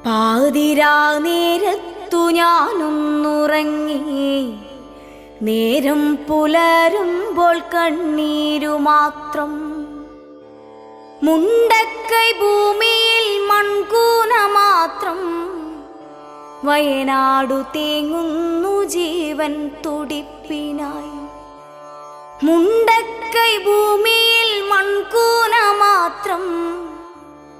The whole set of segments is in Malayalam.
പാതിരാ നേരത്തു ഞാനൊന്നുറങ്ങി, നേരം പുലരുമ്പോൾ കണ്ണീരു മാത്രം. മുണ്ടക്കൈ ഭൂമിയിൽ മൺകൂന മാത്രം. വയനാടു തേങ്ങുന്നു ജീവൻ തുടിപ്പിനായി. മുണ്ടക്കൈ ഭൂമിയിൽ മൺകൂന മാത്രം.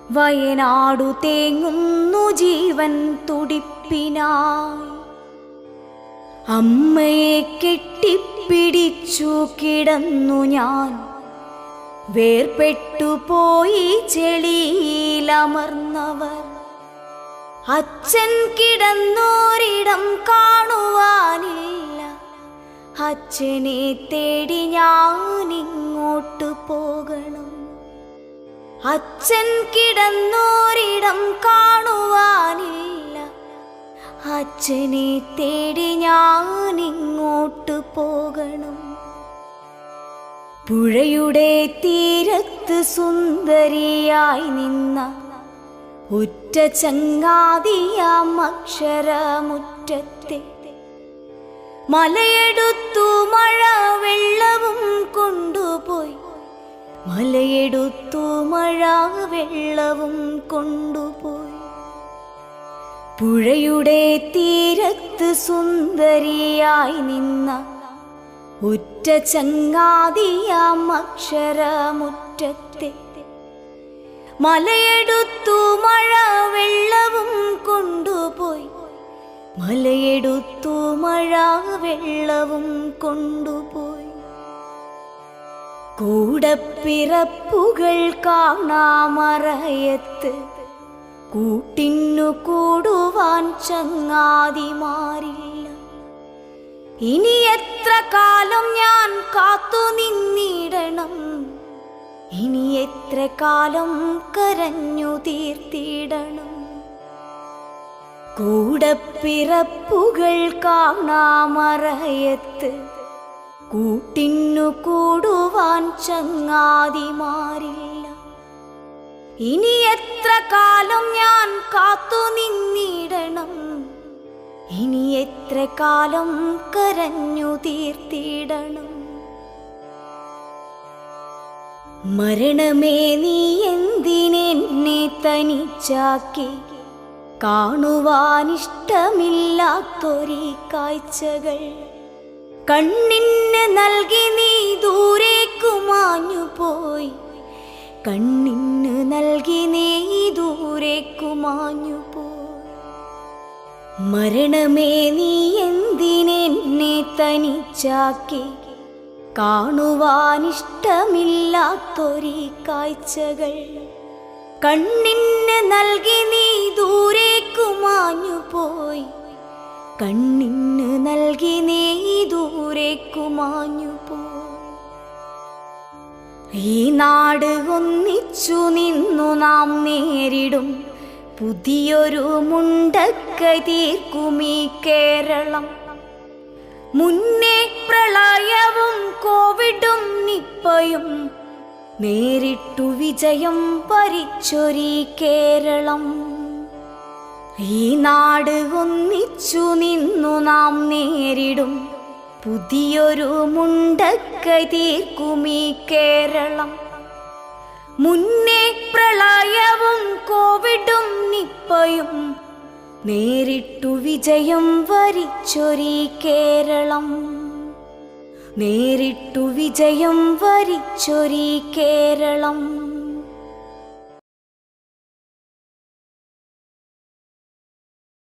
വയനാടു തേങ്ങുന്നു ജീവൻ തുടിപ്പിനായി. അമ്മയെ കെട്ടിപ്പിടിച്ചു കിടന്നു ഞാൻ, വേർപെട്ടുപോയി ചെളിയിലമർന്നവർ. അച്ഛൻ കിടന്നോരിടം കാണുവാനില്ല, അച്ഛനെ തേടി ഞാനിങ്ങോട്ട് പോകണം. അച്ഛൻ കിടന്നോരിടം കാണുവാനില്ല, അച്ഛനെ തേടി ഞാനിങ്ങോട്ട് പോകണം. പുഴയുടെ തീരത്ത് സുന്ദരിയായി നിന്ന ഒറ്റ ചങ്ങാതിയാം അക്ഷരമുറ്റത്തെ, മലയെടുത്തു മഴ വെള്ളവും കൊണ്ടുപോയി. മലയെടുത്തു മഴ വെള്ളവും കൊണ്ടുപോയി. പുഴയുടെ തീരത്ത് സുന്ദരിയായി നിന്ന ഒറ്റ ചങ്ങാതിയാം അക്ഷരമുറ്റത്തെ, മലയെടുത്തു മഴ വെള്ളവും കൊണ്ടുപോയി. മലയെടുത്തു മഴ വെള്ളവും കൊണ്ടുപോയി. കൂടപ്പിറപ്പുകൾ കാണാമറയത്ത്, കൂട്ടിന്നു കൂടുവാൻ ചങ്ങാതിമാരില്ല. ഇനി എത്ര കാലം ഞാൻ കാത്തു നിന്നിടണം, ഇനി എത്ര കാലം കരഞ്ഞു തീർത്തിടണം. കൂടപ്പിറപ്പുകൾ കാണാമറയത്ത്, കൂട്ടിന്നു കൂടുവാൻ ചങ്ങാതിമാരില്ല. ഇനി എത്ര കാലം ഞാൻ കാത്തു നിന്നിടണം, ഇനി എത്ര കാലം കരഞ്ഞു തീർത്തിടണം. മരണമേ നീ എന്തിനെന്നെ തനിച്ചാക്കി, കാണുവാനിഷ്ടമില്ലാത്തൊരീ കാഴ്ചകൾ കണ്ണിന് നൽകി നീ ദൂരേക്കു മാഞ്ഞുപോയി. കണ്ണിന് നൽകി നീ ദൂരേക്കു മാഞ്ഞുപോയി. മരണമേ നീ എന്തിനെന്നെ തനിച്ചാക്കി, കാണുവാനിഷ്ടമില്ലാത്തൊരീ കാഴ്ചകൾ കണ്ണിന് നൽകി നീ ദൂരേക്കു മാഞ്ഞുപോയി. കണ്ണിന് നൽകി നീ ദൂരേക്കു മാഞ്ഞുപോയി. ഈ നാട് ഒന്നിച്ചു നിന്നു നാം നേരിടും പുതിയൊരു മുണ്ടക്കൈ തീർക്കുമീ കേരളം. മുന്നേ പ്രളയവും കോവിഡും നിപ്പയും നേരിട്ടു വിജയം വരിച്ചൊരീ കേരളം. ഈ നാട് ഒന്നിച്ചു നിന്നു നാം നേരിടും പുതിയൊരു മുണ്ടക്കൈ തീർക്കുമീ കേരളം. മുന്നേ പ്രളയവും കോവിഡും നിപ്പയും നേരിട്ടു വിജയം വരിച്ചൊരീ കേരളം. നേരിട്ടു വിജയം വരിച്ചൊരീ കേരളം.